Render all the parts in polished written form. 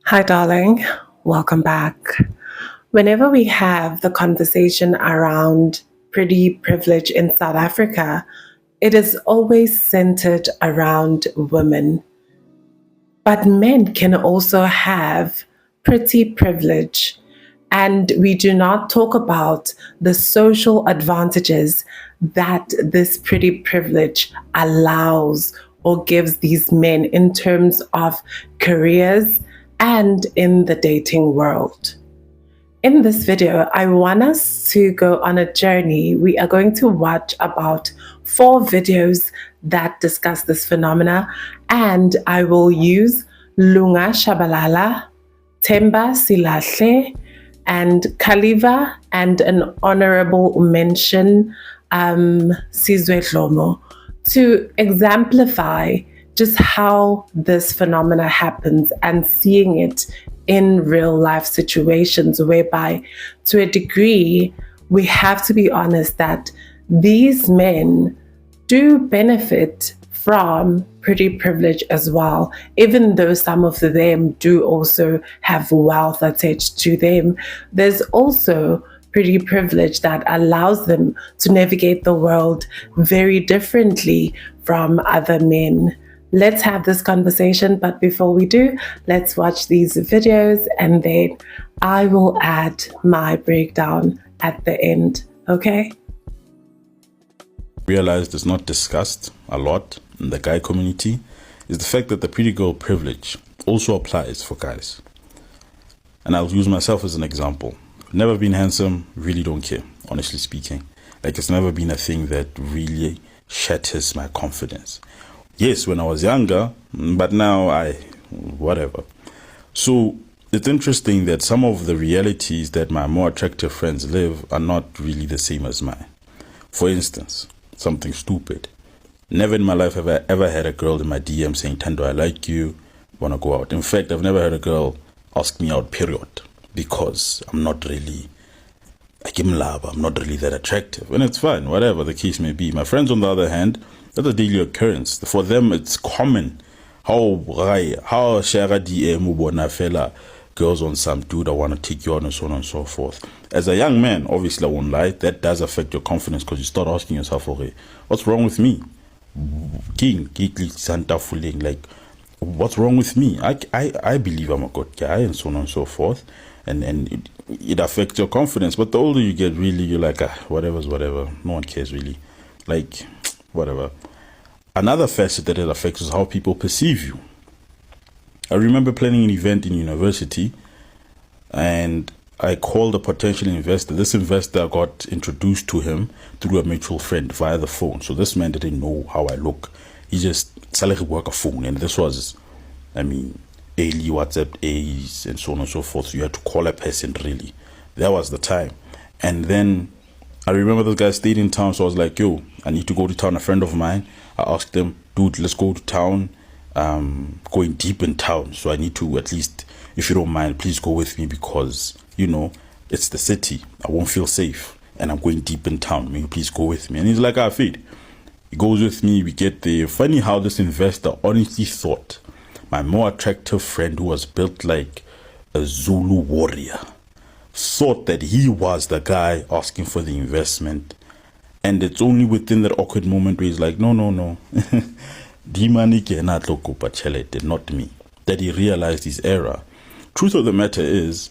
Hi, darling. Welcome back. Whenever we have the conversation around pretty privilege in South Africa, it is always centered around women. But men can also have pretty privilege. And we do not talk about the social advantages that this pretty privilege allows or gives these men in terms of careers and in the dating world. In this video, I want us to go on a journey. We are going to watch about 4 videos that discuss this phenomena, and I will use Lunga Shabalala, Temba Silahle, and Kaliva, and an honorable mention, Sizwe Dlomo, to exemplify just how this phenomena happens and seeing it in real life situations whereby, to a degree, we have to be honest that these men do benefit from pretty privilege as well, even though some of them do also have wealth attached to them. There's also pretty privilege that allows them to navigate the world very differently from other men. Let's have this conversation, but before we do, let's watch these videos and then I will add my breakdown at the end, okay? Realized is not discussed a lot in the guy community is the fact that the pretty girl privilege also applies for guys. And I'll use myself as an example. Never been handsome, really don't care, honestly speaking. Like, it's never been a thing that really shatters my confidence. Yes, when I was younger, but now whatever. So it's interesting that some of the realities that my more attractive friends live are not really the same as mine. For instance, something stupid. Never in my life have I ever had a girl in my DM saying, Tando, I like you, wanna go out. In fact, I've never had a girl ask me out, period, because I'm not really that attractive. And it's fine, whatever the case may be. My friends, on the other hand, that's a daily occurrence. For them, it's common. How share DM ubona fella girls on some dude I want to take you on and so on and so forth. As a young man, obviously I won't lie, that does affect your confidence because you start asking yourself, okay, what's wrong with me? Like, what's wrong with me? I believe I'm a good guy and so on and so forth. And it affects your confidence. But the older you get, really, you're like, whatever's whatever. No one cares, really. Like, whatever. Another facet that it affects is how people perceive you. I remember planning an event in university, and I called a potential investor. This investor got introduced to him through a mutual friend via the phone. So this man didn't know how I look. He just work a phone, and this was, early WhatsApp days and so on and so forth. So you had to call a person, really. That was the time. And then I remember this guy stayed in town, so I was like, yo, I need to go to town. A friend of mine, I asked them, dude, let's go to town. Going deep in town, so I need to, at least, if you don't mind, please go with me because, it's the city. I won't feel safe and I'm going deep in town. May you please go with me? And he's like, Feed. He goes with me, we get there. Funny how this investor honestly thought my more attractive friend, who was built like a Zulu warrior, thought that he was the guy asking for the investment. And it's only within that awkward moment where he's like, no. Dimani cannot look but not me. That he realized his error. Truth of the matter is,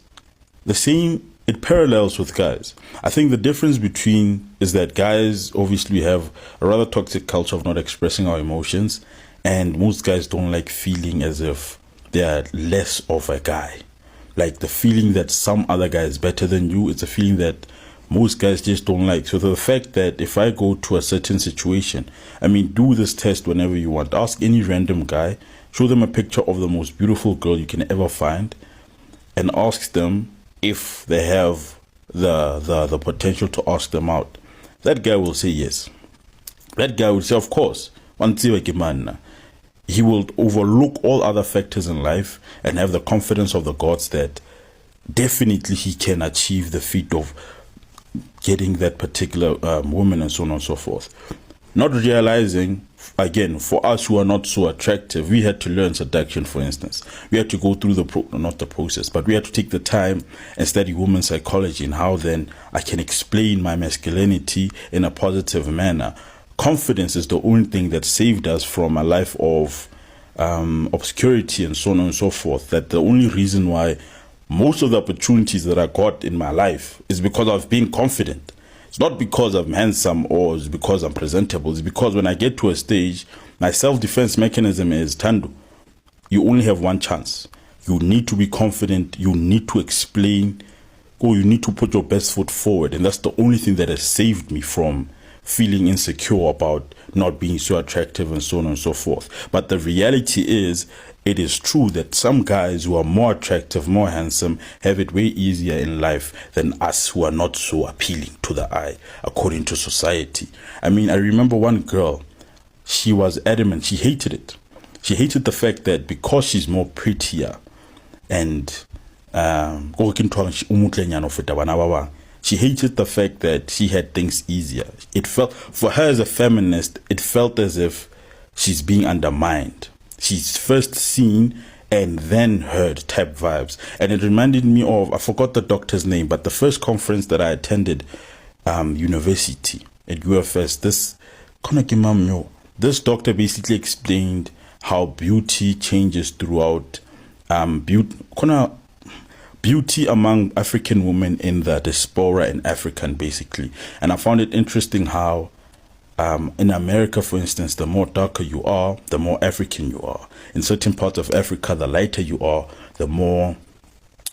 the same, it parallels with guys. I think the difference is that guys obviously have a rather toxic culture of not expressing our emotions, and most guys don't like feeling as if they are less of a guy. Like the feeling that some other guy is better than you, it's a feeling that most guys just don't like. So the fact that if I go to a certain situation, do this test whenever you want. Ask any random guy, show them a picture of the most beautiful girl you can ever find, and ask them if they have the potential to ask them out. That guy will say yes. That guy will say, of course. He will overlook all other factors in life and have the confidence of the gods that definitely he can achieve the feat of getting that particular woman and so on and so forth. Not realizing again, for us who are not so attractive, we had to learn seduction, for instance. We had to go through not the process, but we had to take the time and study women's psychology and how then I can explain my masculinity in a positive manner. Confidence is the only thing that saved us from a life of obscurity and so on and so forth. That the only reason why most of the opportunities that I got in my life is because of being confident. It's not because I'm handsome or it's because I'm presentable. It's because when I get to a stage, my self-defense mechanism is Tando. You only have one chance. You need to be confident. You need to explain, or you need to put your best foot forward. And that's the only thing that has saved me from feeling insecure about not being so attractive and so on and so forth. But the reality is, it is true that some guys who are more attractive, more handsome, have it way easier in life than us who are not so appealing to the eye, according to society. I mean, I remember one girl, she was adamant, she hated it. She hated the fact that because she's more prettier and she hated the fact that she had things easier. It felt, for her as a feminist, it felt as if she's being undermined. She's first seen and then heard type vibes. And it reminded me of, I forgot the doctor's name, but the first conference that I attended, university at UFS, this doctor basically explained how beauty changes throughout, beauty among African women in the diaspora and African, basically. And I found it interesting how in America, for instance, the more darker you are, the more African you are. In certain parts of Africa, the lighter you are, the more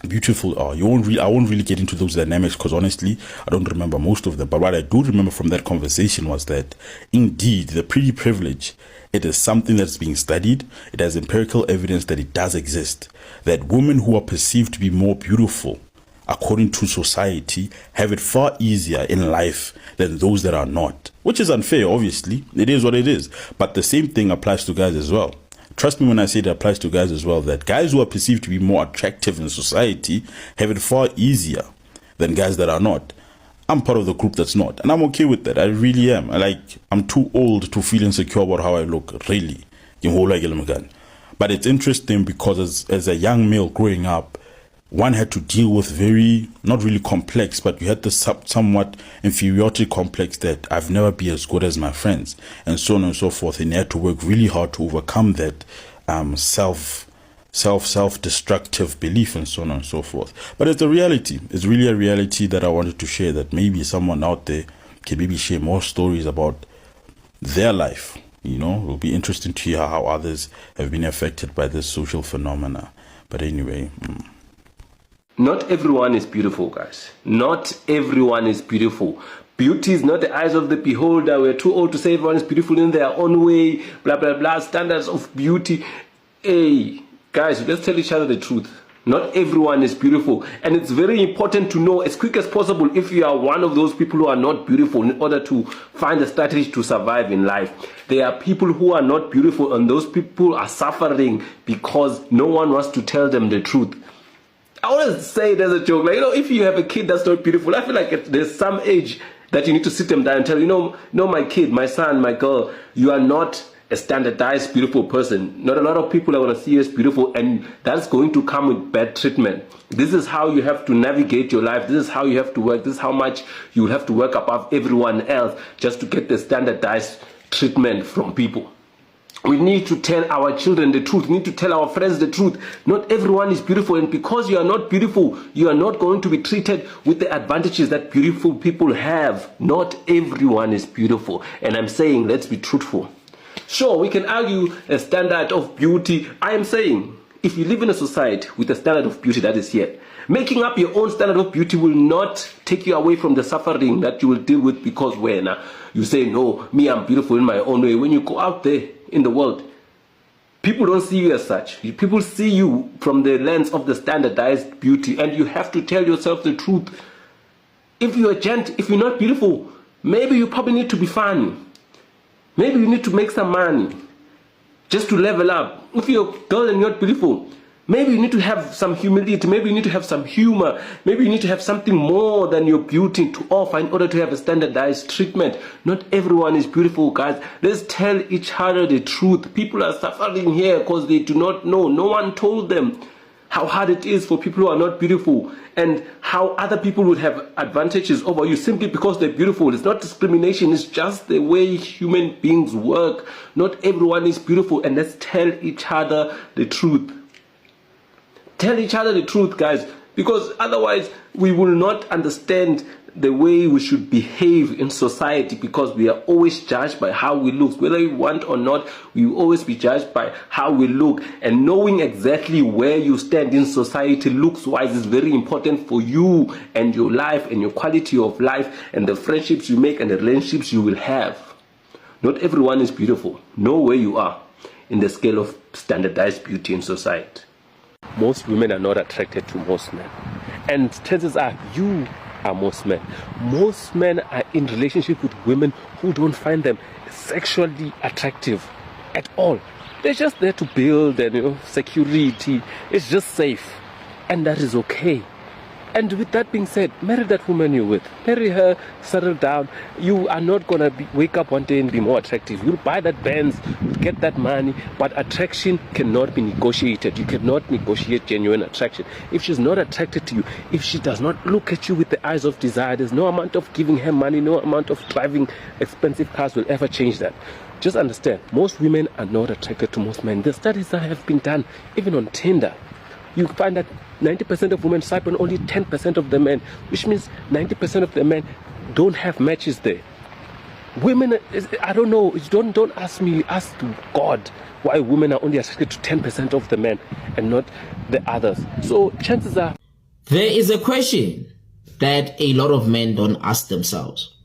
beautiful you are. I won't really get into those dynamics because honestly, I don't remember most of them. But what I do remember from that conversation was that indeed, the pretty privilege, it is something that's being studied. It has empirical evidence that it does exist. That women who are perceived to be more beautiful, according to society, have it far easier in life than those that are not. Which is unfair, obviously. It is what it is. But the same thing applies to guys as well. Trust me when I say it applies to guys as well, that guys who are perceived to be more attractive in society have it far easier than guys that are not. I'm part of the group that's not, and I'm okay with that. I really am. I'm too old to feel insecure about how I look, really. But it's interesting because as a young male growing up, one had to deal with very, not really complex, but you had the somewhat inferiority complex that I've never been as good as my friends, and so on and so forth. And you had to work really hard to overcome that self-destructive belief and so on and so forth. But it's a reality. It's really a reality that I wanted to share, that maybe someone out there can maybe share more stories about their life. You know, it will be interesting to hear how others have been affected by this social phenomena. But anyway. Not everyone is beautiful, guys. Not everyone is beautiful. Beauty is not the eyes of the beholder. We're too old to say everyone is beautiful in their own way. Blah, blah, blah. Standards of beauty. Hey, guys, let's tell each other the truth. Not everyone is beautiful. And it's very important to know as quick as possible if you are one of those people who are not beautiful in order to find a strategy to survive in life. There are people who are not beautiful and those people are suffering because no one wants to tell them the truth. I always say it as a joke, if you have a kid that's not beautiful, I feel like there's some age that you need to sit them down and tell, my kid, my son, my girl, you are not a standardized beautiful person. Not a lot of people are going to see you as beautiful, and that's going to come with bad treatment. This is how you have to navigate your life. This is how you have to work. This is how much you have to work above everyone else just to get the standardized treatment from people. We need to tell our children the truth. We need to tell our friends the truth. Not everyone is beautiful, and because you are not beautiful, you are not going to be treated with the advantages that beautiful people have. Not everyone is beautiful, and I'm saying let's be truthful. Sure, we can argue a standard of beauty. I am saying if you live in a society with a standard of beauty that is here, making up your own standard of beauty will not take you away from the suffering that you will deal with, because when you say, no, me, I'm beautiful in my own way, when you go out there in the world, people don't see you as such. People see you from the lens of the standardized beauty, and you have to tell yourself the truth. If you're a gent, if you're not beautiful, maybe you probably need to be funny. Maybe you need to make some money just to level up. If you're a girl and you're not beautiful, Maybe you need to have some humility. Maybe you need to have some humor. Maybe you need to have something more than your beauty to offer in order to have a standardized treatment. Not everyone is beautiful, guys. Let's tell each other the truth. People are suffering here because they do not know. No one told them how hard it is for people who are not beautiful, and how other people would have advantages over you simply because they're beautiful. It's not discrimination, it's just the way human beings work. Not everyone is beautiful, and let's tell each other the truth. Tell each other the truth, guys, because otherwise we will not understand the way we should behave in society, because we are always judged by how we look. Whether you want or not, we will always be judged by how we look. And knowing exactly where you stand in society looks-wise is very important for you and your life and your quality of life and the friendships you make and the relationships you will have. Not everyone is beautiful. Know where you are in the scale of standardized beauty in society. Most women are not attracted to most men. And chances are you are most men. Most men are in relationship with women who don't find them sexually attractive at all. They're just there to build and security. It's just safe, and that is okay. And with that being said, marry that woman you're with. Marry her, settle down. You are not going to wake up one day and be more attractive. You'll buy that Benz, get that money, but attraction cannot be negotiated. You cannot negotiate genuine attraction. If she's not attracted to you, if she does not look at you with the eyes of desire, there's no amount of giving her money, no amount of driving expensive cars will ever change that. Just understand, most women are not attracted to most men. The studies that have been done, even on Tinder, you find that 90% of women swipe on only 10% of the men, which means 90% of the men don't have matches there. Women, I don't know, don't ask me, ask God why women are only attracted to 10% of the men and not the others. So chances are... There is a question that a lot of men don't ask themselves,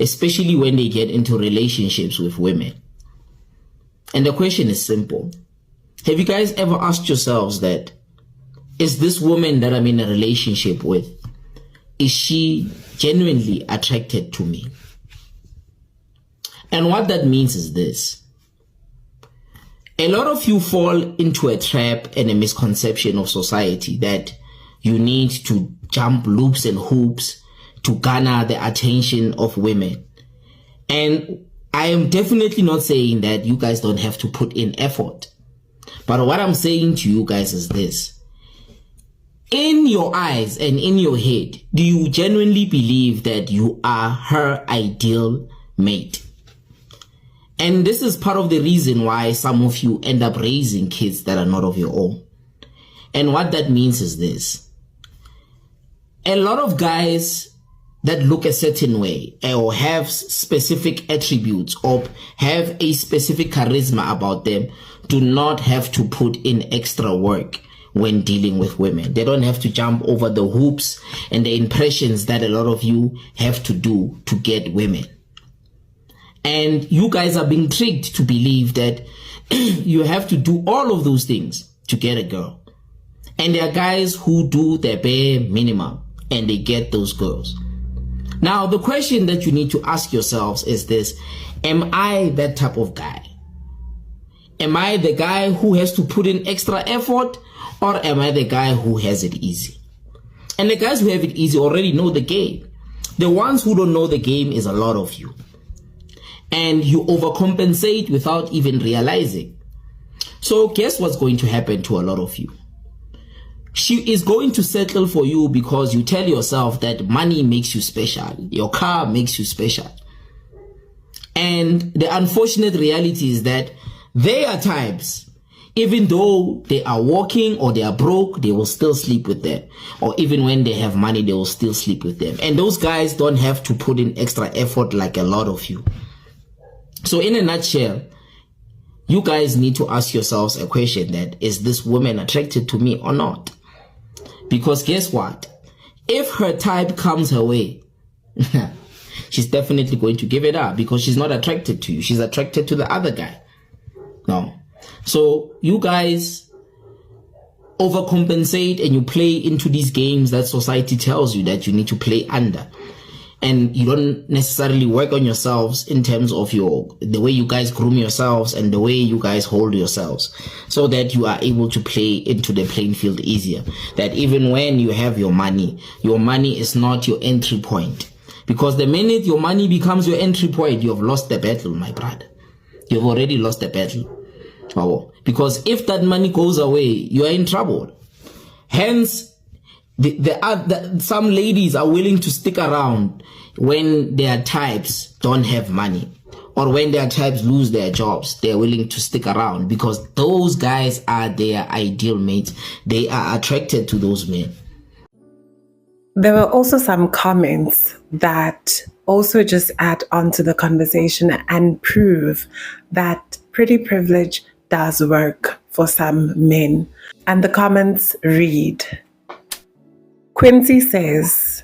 especially when they get into relationships with women. And the question is simple. Have you guys ever asked yourselves that, is this woman that I'm in a relationship with, is she genuinely attracted to me? And what that means is this. A lot of you fall into a trap and a misconception of society that you need to jump loops and hoops to garner the attention of women. And I am definitely not saying that you guys don't have to put in effort. But what I'm saying to you guys is this. In your eyes and in your head, do you genuinely believe that you are her ideal mate? And this is part of the reason why some of you end up raising kids that are not of your own. And what that means is this. A lot of guys that look a certain way or have specific attributes or have a specific charisma about them do not have to put in extra work when dealing with women. They don't have to jump over the hoops and the impressions that a lot of you have to do to get women. And you guys are being tricked to believe that you have to do all of those things to get a girl. And there are guys who do their bare minimum and they get those girls. Now, the question that you need to ask yourselves is this. Am I that type of guy? Am I the guy who has to put in extra effort, or am I the guy who has it easy? And the guys who have it easy already know the game. The ones who don't know the game is a lot of you. And you overcompensate without even realizing. So guess what's going to happen to a lot of you? She is going to settle for you because you tell yourself that money makes you special. Your car makes you special. And the unfortunate reality is that there are times, even though they are working or they are broke, they will still sleep with them. Or even when they have money, they will still sleep with them. And those guys don't have to put in extra effort like a lot of you. So in a nutshell, you guys need to ask yourselves a question that, is this woman attracted to me or not? Because guess what? If her type comes her way, she's definitely going to give it up because she's not attracted to you. She's attracted to the other guy. No. So you guys overcompensate and you play into these games that society tells you that you need to play under. and you don't necessarily work on yourselves in terms of the way you guys groom yourselves and the way you guys hold yourselves, so that you are able to play into the playing field easier. That even when you have your money is not your entry point. Because the minute your money becomes your entry point, you have lost the battle, my brother. You've already lost the battle. Because if that money goes away, you are in trouble. Hence, some ladies are willing to stick around when their types don't have money, or when their types lose their jobs. They're willing to stick around because those guys are their ideal mates. They are attracted to those men. There were also some comments that also just add on to the conversation and prove that pretty privilege does work for some men. And the comments read, Quincy says,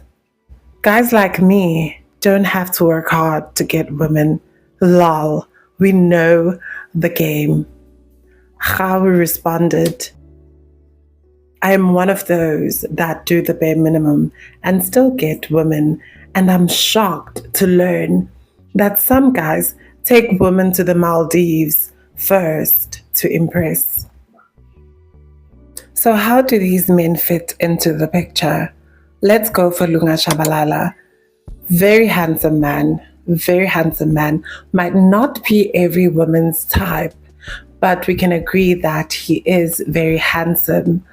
guys like me don't have to work hard to get women. Lol, we know the game. Gawi responded, I am one of those that do the bare minimum and still get women, and I'm shocked to learn that some guys take women to the Maldives first to impress. So how do these men fit into the picture? Let's go for Lunga Shabalala. Very handsome man, might not be every woman's type, but we can agree that he is very handsome.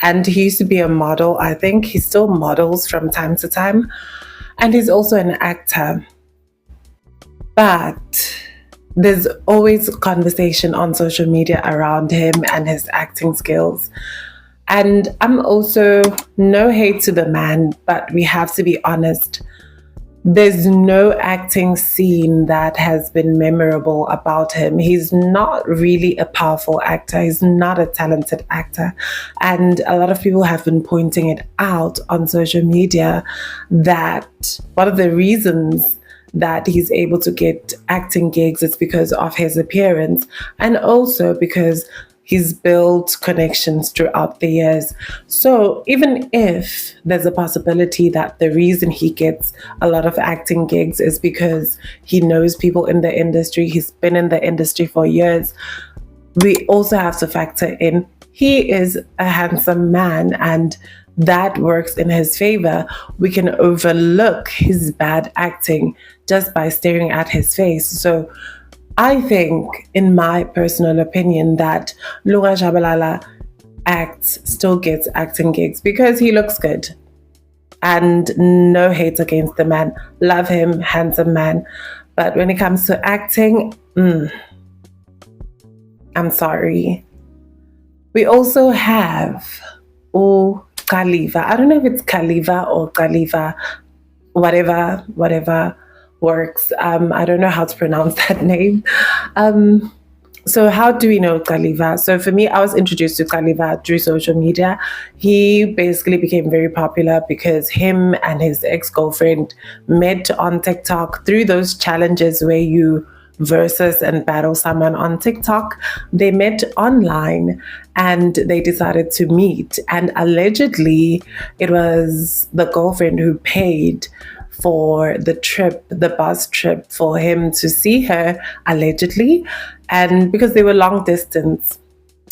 And he used to be a model. I think he still models from time to time. And he's also an actor. But there's always conversation on social media around him and his acting skills. And I'm also no hate to the man, but we have to be honest. There's no acting scene that has been memorable about him. He's not really a powerful actor. He's not a talented actor. And a lot of people have been pointing it out on social media that one of the reasons that he's able to get acting gigs is because of his appearance, and also because he's built connections throughout the years. So even if there's a possibility that the reason he gets a lot of acting gigs is because he knows people in the industry, he's been in the industry for years, we also have to factor in he is a handsome man, and that works in his favor. We can overlook his bad acting just by staring at his face. So I think, in my personal opinion, that Lunga Shabalala still gets acting gigs because he looks good. And no hate against the man. Love him, handsome man. But when it comes to acting, I'm sorry. We also have Khaliva. I don't know if it's Khaliva or Khaliva, whatever works. I don't know how to pronounce that name. So how do we know Khaliva? So for me, I was introduced to Khaliva through social media. He basically became very popular because him and his ex-girlfriend met on TikTok through those challenges where you versus and battle someone on TikTok. They met online and they decided to meet. And allegedly, it was the girlfriend who paid for the bus trip for him to see her, allegedly, and because they were long distance.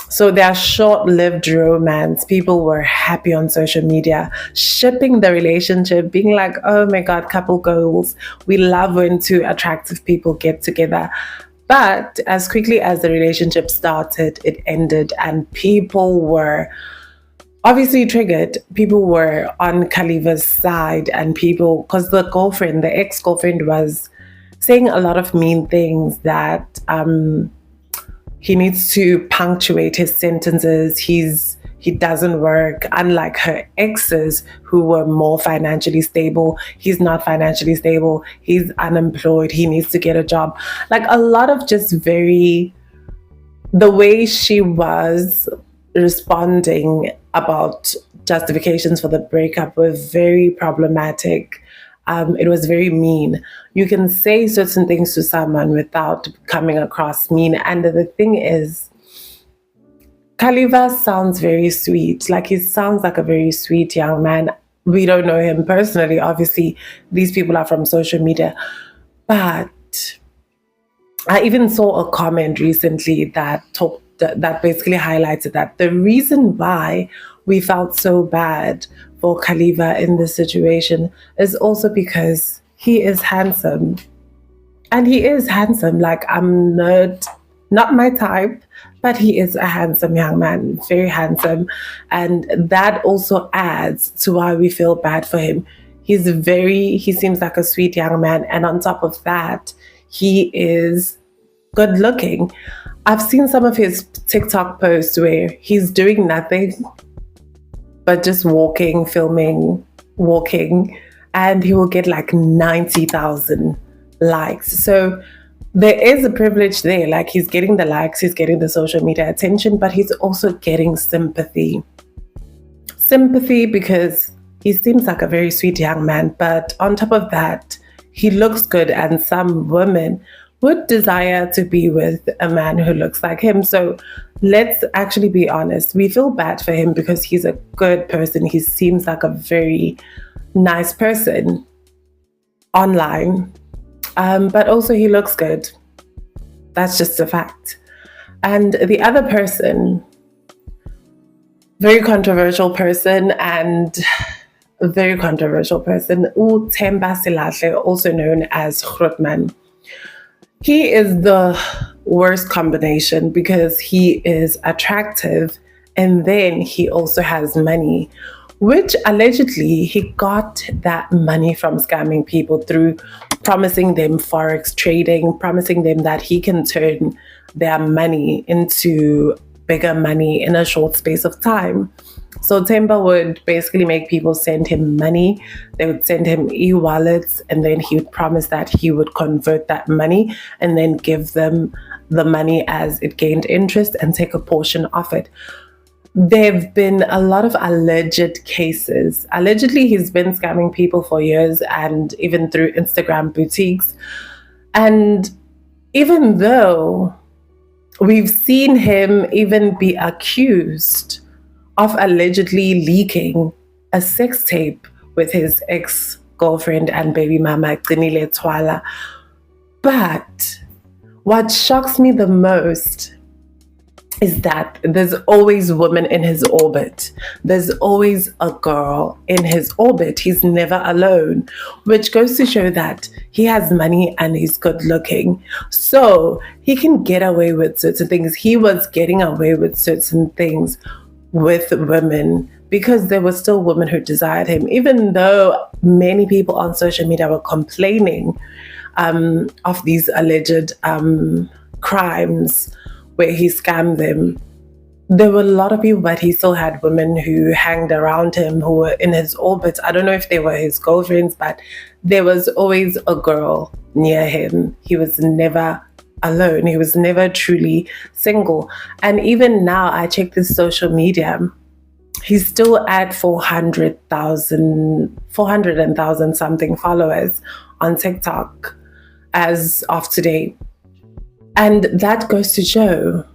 So their short-lived romance, people were happy on social media, shipping the relationship, being like, oh my God, couple goals. We love when two attractive people get together. But as quickly as the relationship started, it ended, and people were obviously triggered. People were on Khaliva's side, and because the ex-girlfriend was saying a lot of mean things that he needs to punctuate his sentences. He doesn't work. Unlike her exes who were more financially stable, he's not financially stable. He's unemployed. He needs to get a job. Like a lot of just the way she was responding about justifications for the breakup were very problematic. It was very mean. You can say certain things to someone without coming across mean. And the thing is, Khaliva sounds very sweet. Like he sounds like a very sweet young man. We don't know him personally. Obviously, these people are from social media. But I even saw a comment recently that basically highlighted that the reason why we felt so bad for Khalifa in this situation is also because he is handsome. And he is handsome. Like, I'm not my type, but he is a handsome young man, very handsome. And that also adds to why we feel bad for him. He seems like a sweet young man. And on top of that, he is good looking. I've seen some of his TikTok posts where he's doing nothing but just walking, filming, walking, and he will get like 90,000 likes. So there is a privilege there. Like, he's getting the likes, he's getting the social media attention, but he's also getting sympathy. Sympathy because he seems like a very sweet young man, but on top of that, he looks good, and some women would desire to be with a man who looks like him. So let's actually be honest. We feel bad for him because he's a good person. He seems like a very nice person online. But also he looks good. That's just a fact. And the other person, very controversial person, Themba Silahle, also known as Grootman. He is the worst combination because he is attractive and then he also has money, which allegedly he got that money from scamming people through promising them forex trading, promising them that he can turn their money into bigger money in a short space of time. So Themba would basically make people send him money. They would send him e-wallets, and then he would promise that he would convert that money and then give them the money as it gained interest and take a portion of it. There have been a lot of alleged cases. Allegedly, he's been scamming people for years, and even through Instagram boutiques. And even though we've seen him even be accused of allegedly leaking a sex tape with his ex-girlfriend and baby mama, Qinile Twala. But what shocks me the most is that there's always women in his orbit. There's always a girl in his orbit. He's never alone, which goes to show that he has money and he's good looking. So he can get away with certain things. He was getting away with certain things with women because there were still women who desired him, even though many people on social media were complaining of these alleged crimes where he scammed them. There were a lot of people, but he still had women who hanged around him, who were in his orbit. I don't know if they were his girlfriends, but there was always a girl near him. He was never alone. He was never truly single. And even now, I check this social media, he's still at 400,000 something followers on TikTok as of today. And that goes to show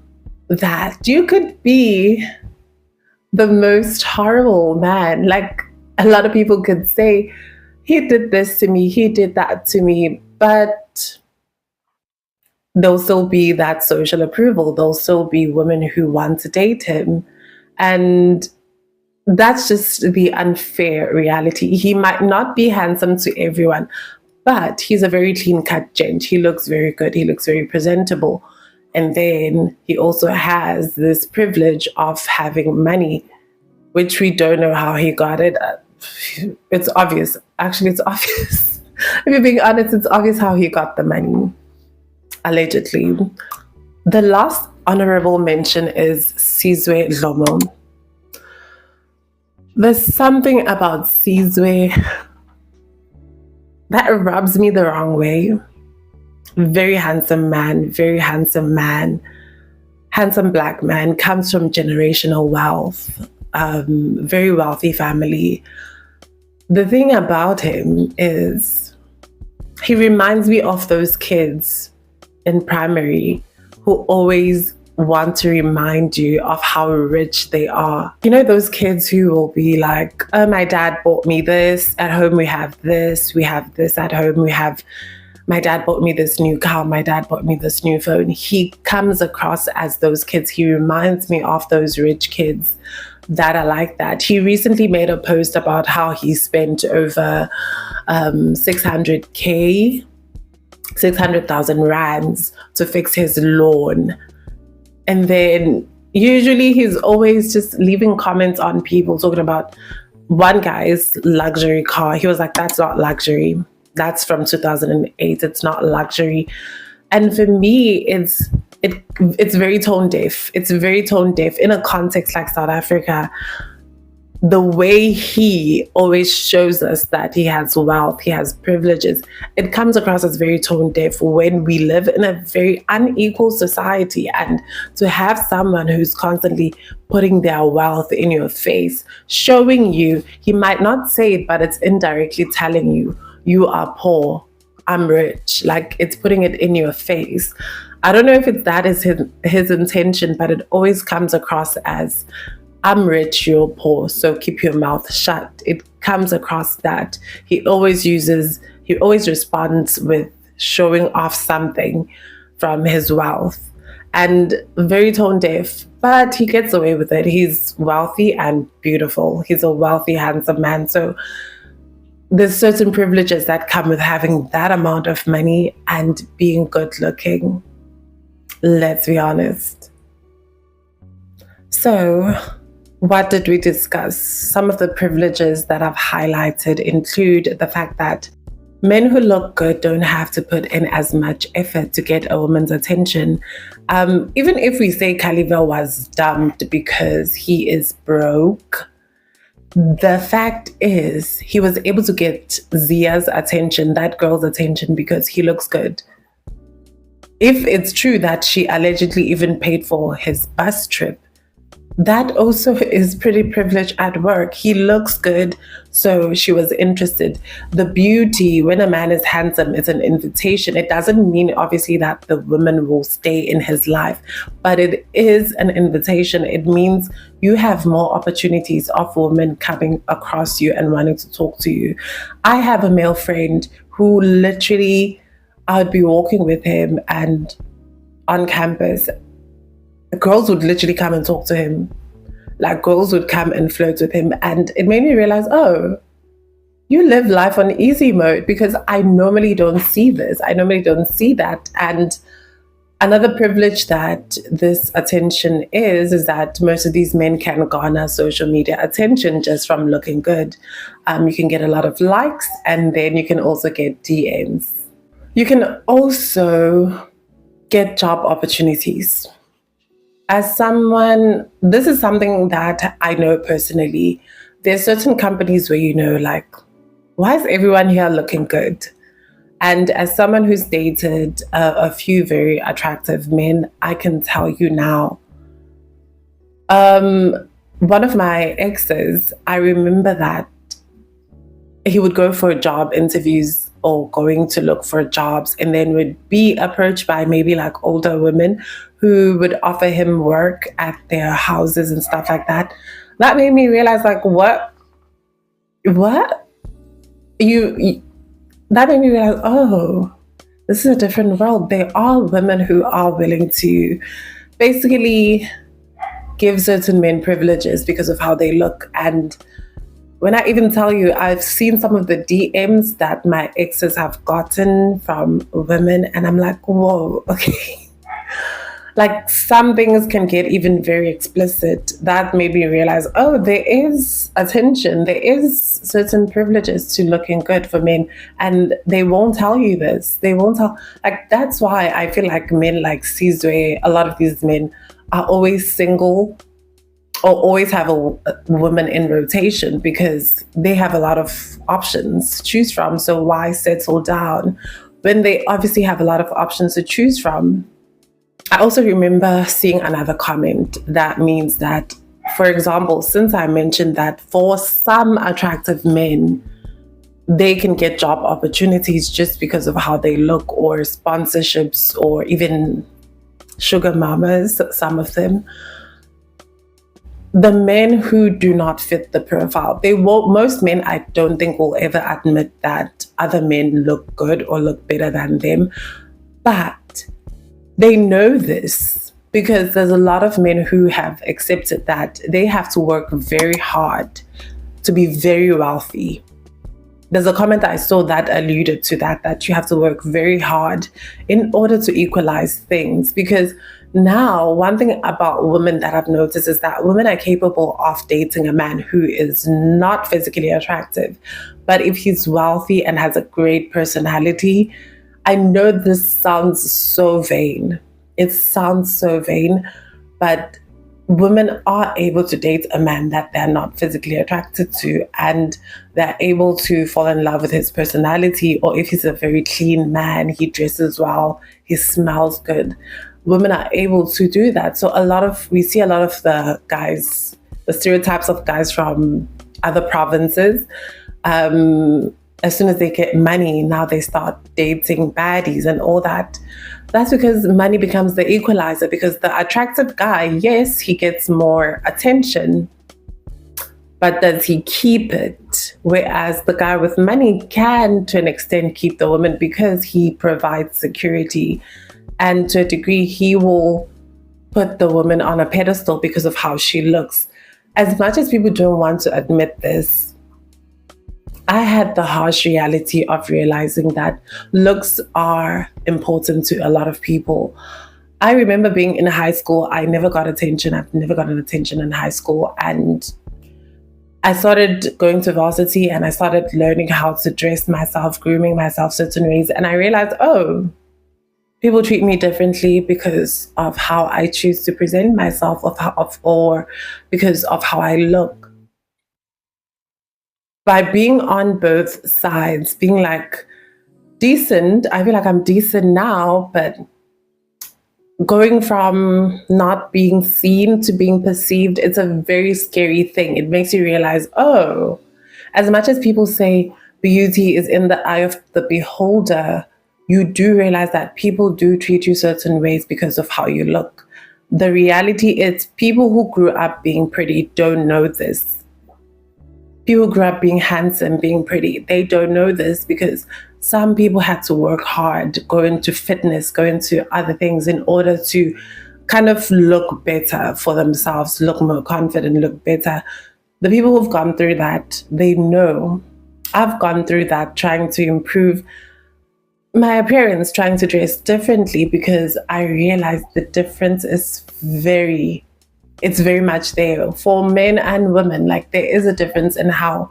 that you could be the most horrible man. Like, a lot of people could say, he did this to me, he did that to me, but there'll still be that social approval. There'll still be women who want to date him. And that's just the unfair reality. He might not be handsome to everyone, but he's a very clean-cut gent. He looks very good. He looks very presentable. And then he also has this privilege of having money, which we don't know how he got it. It's obvious. Actually, it's obvious. If you're being honest, it's obvious how he got the money, allegedly. The last honorable mention is Sizwe Dlomo. There's something about Sizwe that rubs me the wrong way. Very handsome man, handsome black man, comes from generational wealth, very wealthy family. The thing about him is he reminds me of those kids in primary who always want to remind you of how rich they are. You know, those kids who will be like, oh, my dad bought me this. At home, we have this at home. My dad bought me this new car. My dad bought me this new phone. He comes across as those kids. He reminds me of those rich kids that are like that. He recently made a post about how he spent over 600,000 rands to fix his lawn. And then usually he's always just leaving comments on people talking about one guy's luxury car. He was like, that's not luxury. That's from 2008. It's not luxury. And for me, it's very tone deaf. It's very tone deaf in a context like South Africa. The way he always shows us that he has wealth, he has privileges, it comes across as very tone deaf when we live in a very unequal society. And to have someone who's constantly putting their wealth in your face, showing you, he might not say it, but it's indirectly telling you, you are poor, I'm rich. Like, it's putting it in your face. I don't know if that is his intention, but it always comes across as, I'm rich, you're poor, so keep your mouth shut. It comes across that. He always responds with showing off something from his wealth, and very tone deaf, but he gets away with it. He's wealthy and beautiful. He's a wealthy, handsome man. So there's certain privileges that come with having that amount of money and being good looking. Let's be honest. So, what did we discuss? Some of the privileges that I've highlighted include the fact that men who look good don't have to put in as much effort to get a woman's attention. Even if we say Kaliva was dumped because he is broke, the fact is he was able to get Zia's attention, that girl's attention, because he looks good. If it's true that she allegedly even paid for his bus trip, that also is pretty privileged at work. He looks good, so she was interested. The beauty, when a man is handsome, is an invitation. It doesn't mean, obviously, that the woman will stay in his life, but it is an invitation. It means you have more opportunities of women coming across you and wanting to talk to you. I have a male friend who literally, I would be walking with him, and on campus, girls would literally come and talk to him. Like, girls would come and flirt with him. And it made me realize, oh, you live life on easy mode, because I normally don't see this. I normally don't see that. And another privilege that this attention is that most of these men can garner social media attention just from looking good. You can get a lot of likes, and then you can also get DMs. You can also get job opportunities. As someone, this is something that I know personally. There's certain companies where, you know, like, why is everyone here looking good? And as someone who's dated a few very attractive men, I can tell you now. One of my exes, I remember that he would go for job interviews or going to look for jobs, and then would be approached by maybe like older women who would offer him work at their houses and stuff like that. That made me realize, like, what? That made me realize, oh, this is a different world. There are women who are willing to basically give certain men privileges because of how they look. And when I even tell you, I've seen some of the DMs that my exes have gotten from women, and I'm like, whoa, okay. Like, some things can get even very explicit. That made me realize, oh, there is attention. There is certain privileges to looking good for men, and they won't tell you this. They won't tell. Like, that's why I feel like men like Sizwe, a lot of these men are always single or always have a woman in rotation, because they have a lot of options to choose from. So why settle down when they obviously have a lot of options to choose from? I also remember seeing another comment that means that, for example, since I mentioned that for some attractive men, they can get job opportunities just because of how they look, or sponsorships, or even sugar mamas, some of them. The men who do not fit the profile, they won't, most men I don't think will ever admit that other men look good or look better than them. But they know this because there's a lot of men who have accepted that they have to work very hard to be very wealthy. There's a comment I saw that alluded to that you have to work very hard in order to equalize things. Because now, one thing about women that I've noticed is that women are capable of dating a man who is not physically attractive. But if he's wealthy and has a great personality, I know this sounds so vain. It sounds so vain, but women are able to date a man that they're not physically attracted to, and they're able to fall in love with his personality, or if he's a very clean man, he dresses well, he smells good. Women are able to do that. So we see a lot of the guys, the stereotypes of guys from other provinces. As soon as they get money, now they start dating baddies and all that. That's because money becomes the equalizer, because the attractive guy, yes, he gets more attention, but does he keep it? Whereas the guy with money can, to an extent, keep the woman because he provides security. And to a degree, he will put the woman on a pedestal because of how she looks. As much as people don't want to admit this, I had the harsh reality of realizing that looks are important to a lot of people. I remember being in high school. I never got attention. I've never gotten attention in high school. And I started going to varsity and I started learning how to dress myself, grooming myself certain ways. And I realized, oh, people treat me differently because of how I choose to present myself, or because of how I look. By being on both sides, being like decent, I feel like I'm decent now, but going from not being seen to being perceived, it's a very scary thing. It makes you realize, oh, as much as people say beauty is in the eye of the beholder, you do realize that people do treat you certain ways because of how you look. The reality is people who grew up being pretty don't know this. People grew up being handsome, being pretty. They don't know this because some people had to work hard, go into fitness, go into other things in order to kind of look better for themselves, look more confident, look better. The people who've gone through that, they know. I've gone through that, trying to improve my appearance, trying to dress differently, because I realized the difference is it's very much there for men and women. Like, there is a difference in how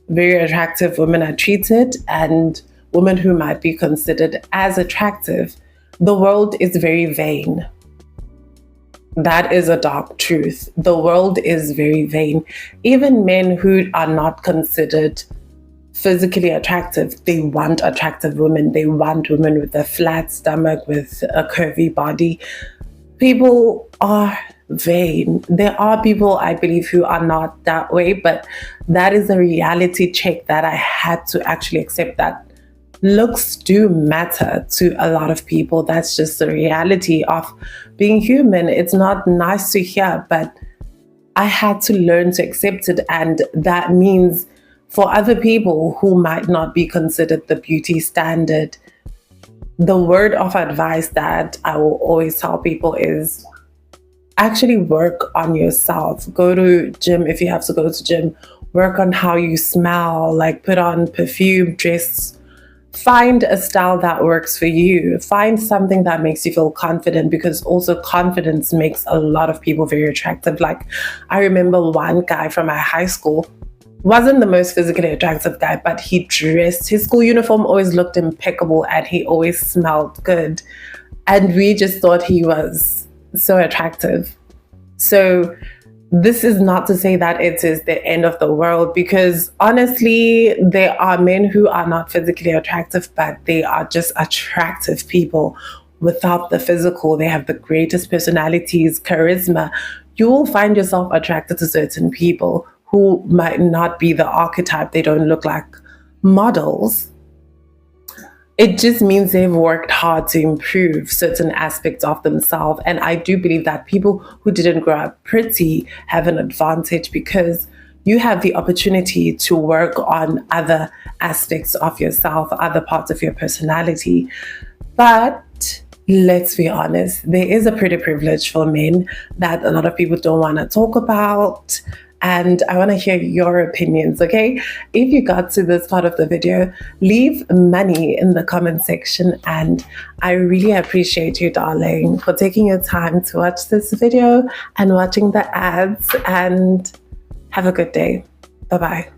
very attractive women are treated and women who might be considered as attractive. The world is very vain. That is a dark truth. The world is very vain. Even men who are not considered physically attractive, they want attractive women. They want women with a flat stomach, with a curvy body. People are vain. There are people, I believe, who are not that way, but that is a reality check that I had to actually accept, that looks do matter to a lot of people. That's just the reality of being human. It's not nice to hear, but I had to learn to accept it. And that means for other people who might not be considered the beauty standard, the word of advice that I will always tell people is actually work on yourself. Go to gym if you have to go to gym. Work on how you smell, like put on perfume, dress. Find a style that works for you. Find something that makes you feel confident, because also confidence makes a lot of people very attractive. Like, I remember one guy from my high school, wasn't the most physically attractive guy, but he dressed, his school uniform always looked impeccable and he always smelled good. And we just thought he was so attractive. So this is not to say that it is the end of the world, because honestly, there are men who are not physically attractive, but they are just attractive people without the physical. They have the greatest personalities, charisma. You will find yourself attracted to certain people who might not be the archetype. They don't look like models. it just means they've worked hard to improve certain aspects of themselves. And I do believe that people who didn't grow up pretty have an advantage because you have the opportunity to work on other aspects of yourself, other parts of your personality. But let's be honest, there is a pretty privilege for men that a lot of people don't want to talk about. And I want to hear your opinions, okay? If you got to this part of the video, leave money in the comment section. And I really appreciate you, darling, for taking your time to watch this video and watching the ads. And have a good day. Bye-bye.